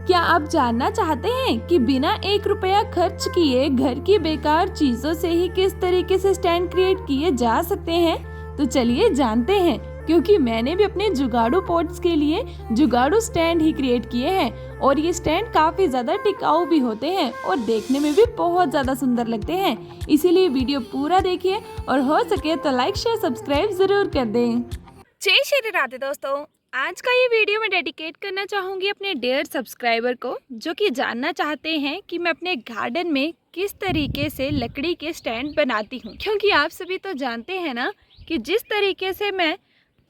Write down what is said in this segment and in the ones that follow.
क्या आप जानना चाहते हैं कि बिना 1 रुपया खर्च किए घर की बेकार चीजों से ही किस तरीके से स्टैंड क्रिएट किए जा सकते हैं? तो चलिए जानते हैं, क्योंकि मैंने भी अपने जुगाड़ू पॉट्स के लिए जुगाड़ू स्टैंड ही क्रिएट किए हैं और ये स्टैंड काफी ज्यादा टिकाऊ भी होते हैं और देखने में भी बहुत ज्यादा सुंदर लगते हैं। इसीलिए वीडियो पूरा देखिए और हो सके तो लाइक शेयर सब्सक्राइब जरूर कर दें। जय श्री राधे दोस्तों, आज का ये वीडियो मैं डेडिकेट करना चाहूँगी अपने डियर सब्सक्राइबर को, जो कि जानना चाहते हैं कि मैं अपने गार्डन में किस तरीके से लकड़ी के स्टैंड बनाती हूँ। क्योंकि आप सभी तो जानते हैं ना कि जिस तरीके से मैं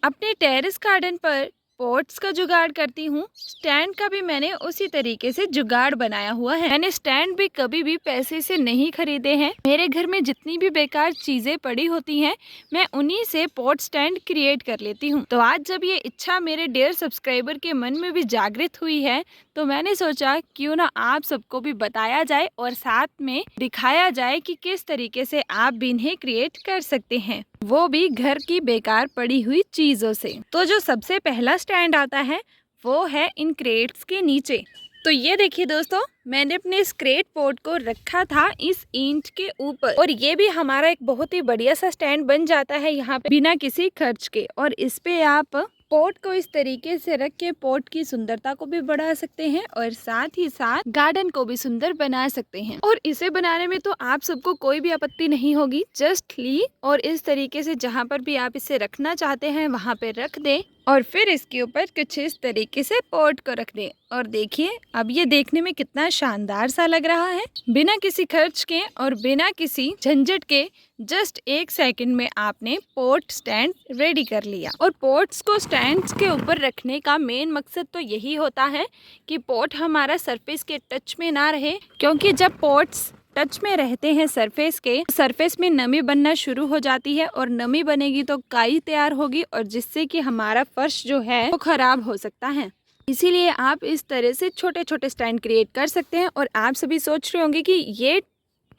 अपने टेरेस गार्डन पर पॉट्स का जुगाड़ करती हूँ, स्टैंड का भी मैंने उसी तरीके से जुगाड़ बनाया हुआ है। मैंने स्टैंड भी कभी भी पैसे से नहीं खरीदे हैं। मेरे घर में जितनी भी बेकार चीजें पड़ी होती हैं, मैं उन्हीं से पॉट स्टैंड क्रिएट कर लेती हूँ। तो आज जब ये इच्छा मेरे डियर सब्सक्राइबर के मन में भी जागृत हुई है, तो मैंने सोचा क्यों ना आप सबको भी बताया जाए और साथ में दिखाया जाए कि किस तरीके से आप भी इन्हें क्रिएट कर सकते हैं, वो भी घर की बेकार पड़ी हुई चीजों से। तो जो सबसे पहला स्टैंड आता है वो है इन क्रेट्स के नीचे। तो ये देखिए दोस्तों, मैंने अपने इस क्रेट पॉट को रखा था इस ईंट के ऊपर और ये भी हमारा एक बहुत ही बढ़िया सा स्टैंड बन जाता है यहाँ पे बिना किसी खर्च के। और इस पे आप पॉट को इस तरीके से रख के पॉट की सुंदरता को भी बढ़ा सकते हैं और साथ ही साथ गार्डन को भी सुंदर बना सकते हैं। और इसे बनाने में तो आप सबको कोई भी आपत्ति नहीं होगी। जस्ट ली और इस तरीके से जहाँ पर भी आप इसे रखना चाहते हैं वहाँ पे रख दें और फिर इसके ऊपर कुछ इस तरीके से पॉट को रख दें। और देखिए अब ये देखने में कितना शानदार सा लग रहा है, बिना किसी खर्च के और बिना किसी झंझट के। जस्ट 1 सेकंड में आपने पॉट स्टैंड रेडी कर लिया। और पॉट्स को स्टैंड्स के ऊपर रखने का मेन मकसद तो यही होता है कि पॉट हमारा सरफेस के टच में ना रहे, क्योंकि जब पॉट्स टच में रहते हैं सरफेस में नमी बनना शुरू हो जाती है और नमी बनेगी तो काई तैयार होगी और जिससे कि हमारा फर्श जो है वो खराब हो सकता है। इसीलिए आप इस तरह से छोटे छोटे स्टैंड क्रिएट कर सकते हैं। और आप सभी सोच रहे होंगे कि ये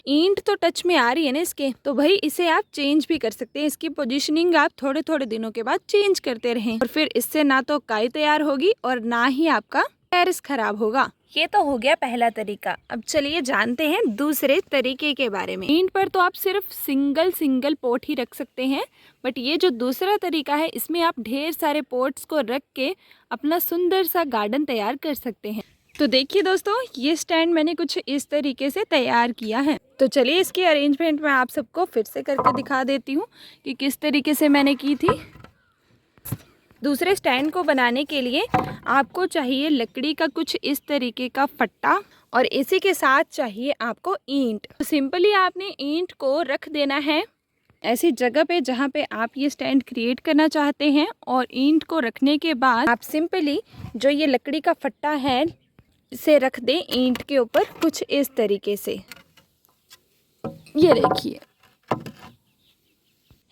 ईंट तो टच में आ रही है ना इसके, तो भाई इसे आप चेंज भी कर सकते हैं। इसकी पोजीशनिंग आप थोड़े थोड़े दिनों के बाद चेंज करते रहें और फिर इससे ना तो काई तैयार होगी और ना ही आपका टेरेस खराब होगा। ये तो हो गया पहला तरीका। अब चलिए जानते हैं दूसरे तरीके के बारे में। ईंट पर तो आप सिर्फ सिंगल पॉट ही रख सकते हैं, बट ये जो दूसरा तरीका है इसमें आप ढेर सारे पॉट्स को रख के अपना सुंदर सा गार्डन तैयार कर सकते हैं। तो देखिए दोस्तों, ये स्टैंड मैंने कुछ इस तरीके से तैयार किया है। तो चलिए इसकी अरेंजमेंट मैं आप सबको फिर से करके दिखा देती हूँ कि किस तरीके से मैंने की थी। दूसरे स्टैंड को बनाने के लिए आपको चाहिए लकड़ी का कुछ इस तरीके का फट्टा और इसी के साथ चाहिए आपको ईंट। तो सिंपली आपने ईंट को रख देना है ऐसी जगह पे जहाँ पे आप ये स्टैंड क्रिएट करना चाहते हैं। और ईंट को रखने के बाद आप सिंपली जो ये लकड़ी का फट्टा है इसे रख दें ईंट के ऊपर कुछ इस तरीके से। ये देखिए,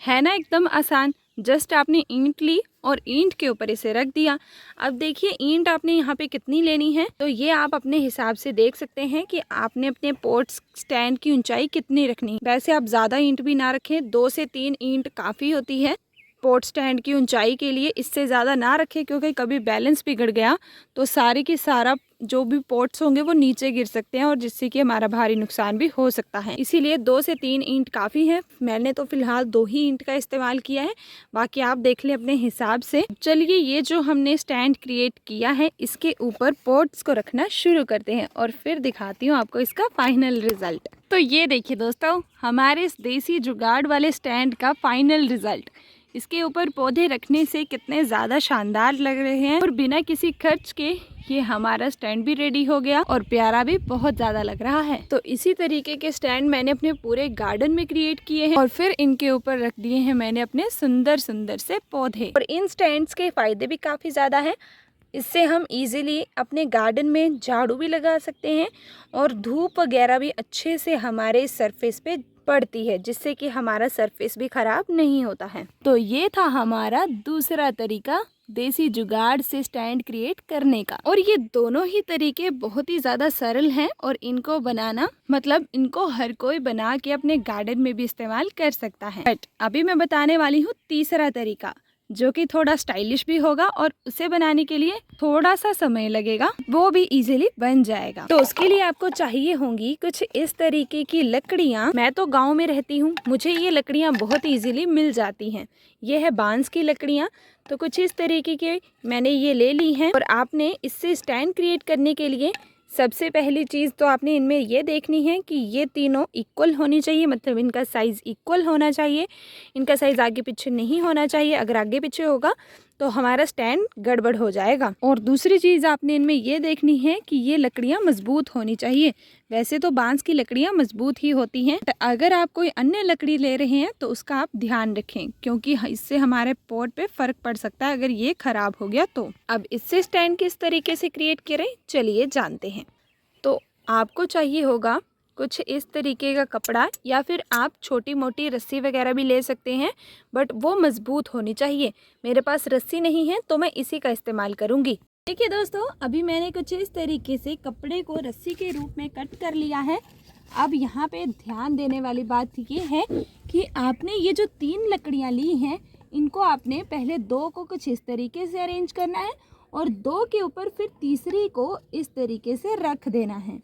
है ना एकदम आसान। जस्ट आपने ईंट ली और ईंट के ऊपर इसे रख दिया। अब देखिए ईंट आपने यहाँ पे कितनी लेनी है, तो ये आप अपने हिसाब से देख सकते हैं कि आपने अपने पॉट स्टैंड की ऊंचाई कितनी रखनी है। वैसे आप ज़्यादा ईंट भी ना रखें, 2 से 3 ईंट काफ़ी होती है पॉट स्टैंड की ऊंचाई के लिए। इससे ज़्यादा ना रखें क्योंकि कभी बैलेंस बिगड़ गया तो सारे की सारा जो भी पॉट्स होंगे वो नीचे गिर सकते हैं और जिससे कि हमारा भारी नुकसान भी हो सकता है। इसीलिए 2 से 3 ईंट काफ़ी है। मैंने तो फिलहाल 2 ही ईंट का इस्तेमाल किया है, बाकी आप देख लें अपने हिसाब से। चलिए ये जो हमने स्टैंड क्रिएट किया है इसके ऊपर पॉट्स को रखना शुरू करते हैं और फिर दिखाती हूँ आपको इसका फाइनल रिजल्ट। तो ये देखिए दोस्तों, हमारे इस देसी जुगाड़ वाले स्टैंड का फाइनल रिजल्ट। इसके ऊपर पौधे रखने से कितने ज़्यादा शानदार लग रहे हैं और बिना किसी खर्च के ये हमारा स्टैंड भी रेडी हो गया और प्यारा भी बहुत ज़्यादा लग रहा है। तो इसी तरीके के स्टैंड मैंने अपने पूरे गार्डन में क्रिएट किए हैं और फिर इनके ऊपर रख दिए हैं मैंने अपने सुंदर सुंदर से पौधे। और इन स्टैंड्स के फ़ायदे भी काफ़ी ज़्यादा हैं। इससे हम इजीली अपने गार्डन में झाड़ू भी लगा सकते हैं और धूप वगैरह भी अच्छे से हमारे सरफेस पे पड़ती है, जिससे कि हमारा सरफेस भी खराब नहीं होता है। तो ये था हमारा दूसरा तरीका देसी जुगाड़ से स्टैंड क्रिएट करने का। और ये दोनों ही तरीके बहुत ही ज़्यादा सरल हैं और इनको बनाना मतलब इनको हर कोई बना के अपने गार्डन में भी इस्तेमाल कर सकता है। बट अभी मैं बताने वाली हूँ तीसरा तरीका, जो कि थोड़ा स्टाइलिश भी होगा और उसे बनाने के लिए थोड़ा सा समय लगेगा, वो भी इजीली बन जाएगा। तो उसके लिए आपको चाहिए होंगी कुछ इस तरीके की लकड़ियाँ। मैं तो गांव में रहती हूँ, मुझे ये लकड़ियाँ बहुत इजीली मिल जाती हैं। ये है बांस की लकड़ियाँ। तो कुछ इस तरीके के मैंने ये ले ली हैं। और आपने इससे स्टैंड क्रिएट करने के लिए सबसे पहली चीज़ तो आपने इनमें ये देखनी है कि ये तीनों इक्वल होनी चाहिए, मतलब इनका साइज़ इक्वल होना चाहिए। इनका साइज़ आगे पीछे नहीं होना चाहिए। अगर आगे पीछे होगा तो हमारा स्टैंड गड़बड़ हो जाएगा। और दूसरी चीज़ आपने इनमें ये देखनी है कि ये लकड़ियाँ मजबूत होनी चाहिए। वैसे तो बांस की लकड़ियाँ मजबूत ही होती हैं, अगर आप कोई अन्य लकड़ी ले रहे हैं तो उसका आप ध्यान रखें, क्योंकि इससे हमारे पॉट पे फ़र्क पड़ सकता है अगर ये ख़राब हो गया तो। अब इससे स्टैंड किस तरीके से क्रिएट करें, चलिए जानते हैं। तो आपको चाहिए होगा कुछ इस तरीके का कपड़ा, या फिर आप छोटी मोटी रस्सी वगैरह भी ले सकते हैं, बट वो मज़बूत होनी चाहिए। मेरे पास रस्सी नहीं है तो मैं इसी का इस्तेमाल करूँगी। देखिए दोस्तों, अभी मैंने कुछ इस तरीके से कपड़े को रस्सी के रूप में कट कर लिया है। अब यहाँ पे ध्यान देने वाली बात ये है कि आपने ये जो 3 लकड़ियाँ ली हैं, इनको आपने पहले 2 को कुछ इस तरीके से अरेंज करना है और 2 के ऊपर फिर तीसरी को इस तरीके से रख देना है।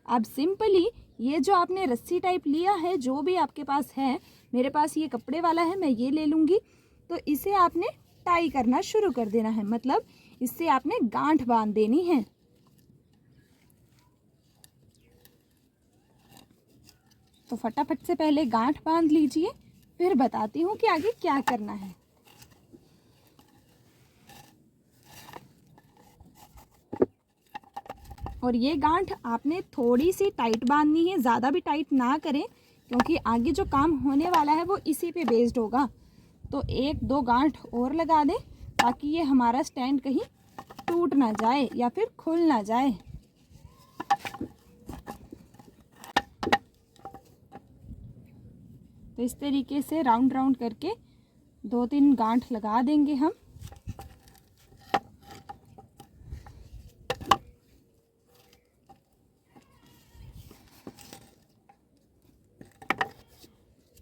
अब सिंपली ये जो आपने रस्सी टाइप लिया है, जो भी आपके पास है, मेरे पास ये कपड़े वाला है, मैं ये ले लूँगी। तो इसे आपने टाई करना शुरू कर देना है, मतलब इससे आपने गांठ बांध देनी है। तो फटाफट से पहले गांठ बांध लीजिए, फिर बताती हूँ कि आगे क्या करना है। और ये गांठ आपने थोड़ी सी टाइट बांधनी है, ज़्यादा भी टाइट ना करें, क्योंकि आगे जो काम होने वाला है वो इसी पे बेस्ड होगा। तो 1-2 गांठ और लगा दें ताकि ये हमारा स्टैंड कहीं टूट ना जाए या फिर खुल ना जाए। तो इस तरीके से राउंड राउंड करके 2-3 गांठ लगा देंगे हम।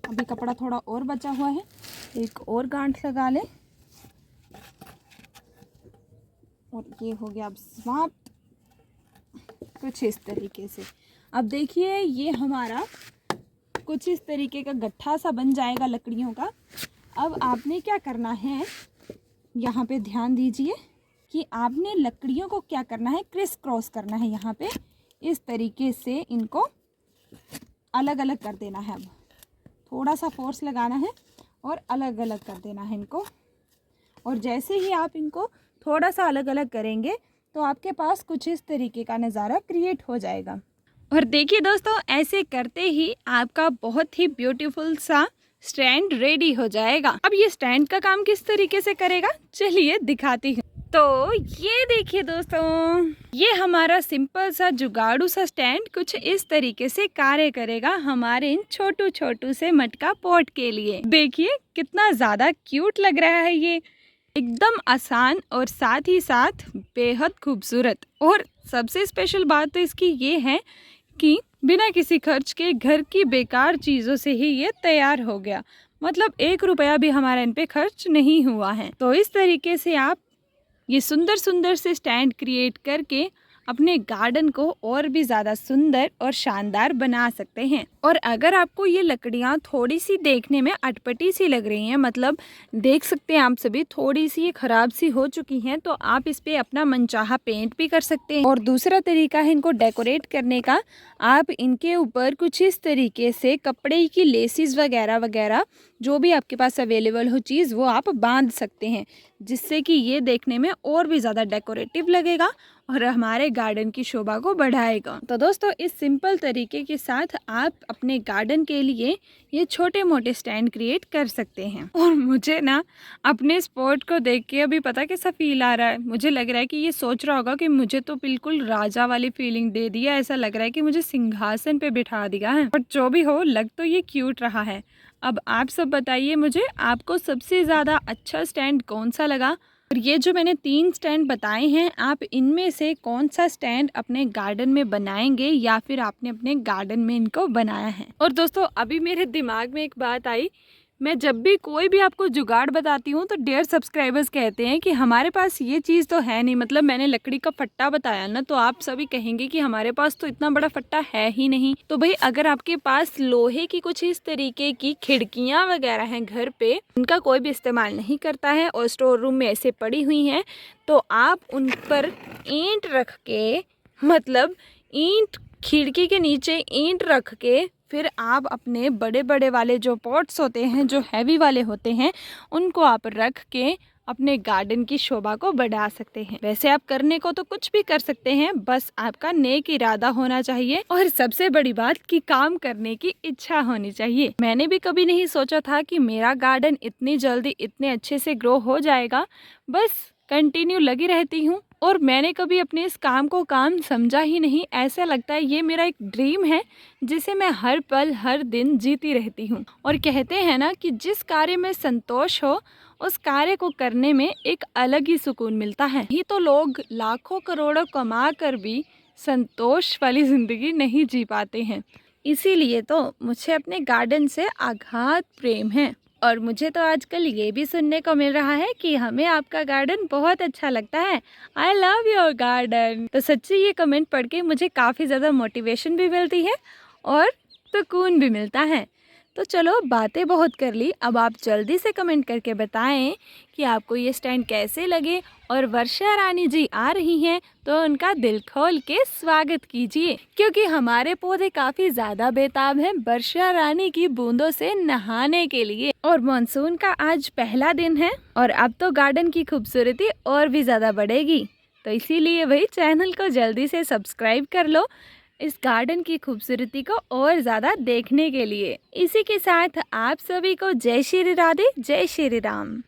अभी कपड़ा थोड़ा और बचा हुआ है, एक और गांठ लगा लें और ये हो गया अब समाप्त कुछ इस तरीके से। अब देखिए ये हमारा कुछ इस तरीके का गट्ठा सा बन जाएगा लकड़ियों का। अब आपने क्या करना है, यहाँ पे ध्यान दीजिए कि आपने लकड़ियों को क्या करना है, क्रिस क्रॉस करना है। यहाँ पे इस तरीके से इनको अलग अलग कर देना है। अब थोड़ा सा फोर्स लगाना है और अलग अलग कर देना है इनको। और जैसे ही आप इनको थोड़ा सा अलग अलग करेंगे तो आपके पास कुछ इस तरीके का नज़ारा क्रिएट हो जाएगा। और देखिए दोस्तों, ऐसे करते ही आपका बहुत ही ब्यूटीफुल सा स्टैंड रेडी हो जाएगा। अब ये स्टैंड का काम किस तरीके से करेगा, चलिए दिखाती हूँ। तो ये देखिए दोस्तों, ये हमारा सिंपल सा जुगाड़ू सा स्टैंड कुछ इस तरीके से कार्य करेगा हमारे इन छोटू छोटू से मटका पॉट के लिए। देखिए कितना ज़्यादा क्यूट लग रहा है, ये एकदम आसान और साथ ही साथ बेहद खूबसूरत। और सबसे स्पेशल बात तो इसकी ये है कि बिना किसी खर्च के घर की बेकार चीज़ों से ही ये तैयार हो गया, मतलब 1 रुपया भी हमारा इन पे खर्च नहीं हुआ है। तो इस तरीके से आप ये सुंदर सुंदर से स्टैंड क्रिएट करके अपने गार्डन को और भी ज़्यादा सुंदर और शानदार बना सकते हैं। और अगर आपको ये लकड़ियाँ थोड़ी सी देखने में अटपटी सी लग रही हैं, मतलब देख सकते हैं आप सभी थोड़ी सी ये ख़राब सी हो चुकी हैं, तो आप इस पे अपना मनचाहा पेंट भी कर सकते हैं। और दूसरा तरीका है इनको डेकोरेट करने का, आप इनके ऊपर कुछ इस तरीके से कपड़े की लेसिस वगैरह वगैरह जो भी आपके पास अवेलेबल हो चीज़, वो आप बांध सकते हैं, जिससे कि ये देखने में और भी ज़्यादा डेकोरेटिव लगेगा और हमारे गार्डन की शोभा को बढ़ाएगा। तो दोस्तों, इस सिंपल तरीके के साथ आप अपने गार्डन के लिए ये छोटे मोटे स्टैंड क्रिएट कर सकते हैं। और मुझे ना अपने स्पॉट को देख के अभी पता कैसा फील आ रहा है, मुझे लग रहा है कि ये सोच रहा होगा कि मुझे तो बिल्कुल राजा वाली फीलिंग दे दिया, ऐसा लग रहा है कि मुझे सिंहासन पे बिठा दिया है। और जो भी हो, लग तो ये क्यूट रहा है। अब आप सब बताइए मुझे, आपको सबसे ज़्यादा अच्छा स्टैंड कौन सा लगा। और ये जो मैंने 3 स्टैंड बताए हैं, आप इनमें से कौन सा स्टैंड अपने गार्डन में बनाएंगे या फिर आपने अपने गार्डन में इनको बनाया है। और दोस्तों, अभी मेरे दिमाग में एक बात आई, मैं जब भी कोई भी आपको जुगाड़ बताती हूँ तो डियर सब्सक्राइबर्स कहते हैं कि हमारे पास ये चीज़ तो है नहीं। मतलब मैंने लकड़ी का फट्टा बताया ना, तो आप सभी कहेंगे कि हमारे पास तो इतना बड़ा फट्टा है ही नहीं। तो भाई अगर आपके पास लोहे की कुछ इस तरीके की खिड़कियाँ वगैरह हैं घर पे, उनका कोई भी इस्तेमाल नहीं करता है और स्टोर रूम में ऐसे पड़ी हुई हैं, तो आप उन पर ईंट रख के, मतलब ईंट, खिड़की के नीचे ईंट रख के फिर आप अपने बड़े बड़े वाले जो पॉट्स होते हैं, जो हैवी वाले होते हैं, उनको आप रख के अपने गार्डन की शोभा को बढ़ा सकते हैं। वैसे आप करने को तो कुछ भी कर सकते हैं, बस आपका नेक इरादा होना चाहिए और सबसे बड़ी बात कि काम करने की इच्छा होनी चाहिए। मैंने भी कभी नहीं सोचा था कि मेरा गार्डन इतनी जल्दी इतने अच्छे से ग्रो हो जाएगा। बस कंटिन्यू लगी रहती हूँ और मैंने कभी अपने इस काम को काम समझा ही नहीं। ऐसा लगता है ये मेरा एक ड्रीम है जिसे मैं हर पल हर दिन जीती रहती हूँ। और कहते हैं ना कि जिस कार्य में संतोष हो उस कार्य को करने में एक अलग ही सुकून मिलता है। ही तो लोग लाखों करोड़ों कमा कर भी संतोष वाली जिंदगी नहीं जी पाते हैं। इसीलिए तो मुझे अपने गार्डन से अगाध प्रेम है। और मुझे तो आजकल ये भी सुनने को मिल रहा है कि हमें आपका गार्डन बहुत अच्छा लगता है। I love your garden. तो सच्ची ये कमेंट पढ़ के मुझे काफ़ी ज़्यादा मोटिवेशन भी मिलती है और सुकून भी मिलता है। तो चलो बातें बहुत कर ली, अब आप जल्दी से कमेंट करके बताएं कि आपको ये स्टैंड कैसे लगे। और वर्षा रानी जी आ रही हैं तो उनका दिल खोल के स्वागत कीजिए, क्योंकि हमारे पौधे काफ़ी ज़्यादा बेताब हैं वर्षा रानी की बूंदों से नहाने के लिए। और मानसून का आज पहला दिन है और अब तो गार्डन की खूबसूरती और भी ज़्यादा बढ़ेगी। तो इसीलिए भाई चैनल को जल्दी से सब्सक्राइब कर लो इस गार्डन की खूबसूरती को और ज़्यादा देखने के लिए। इसी के साथ आप सभी को जय श्री राधे, जय श्री राम।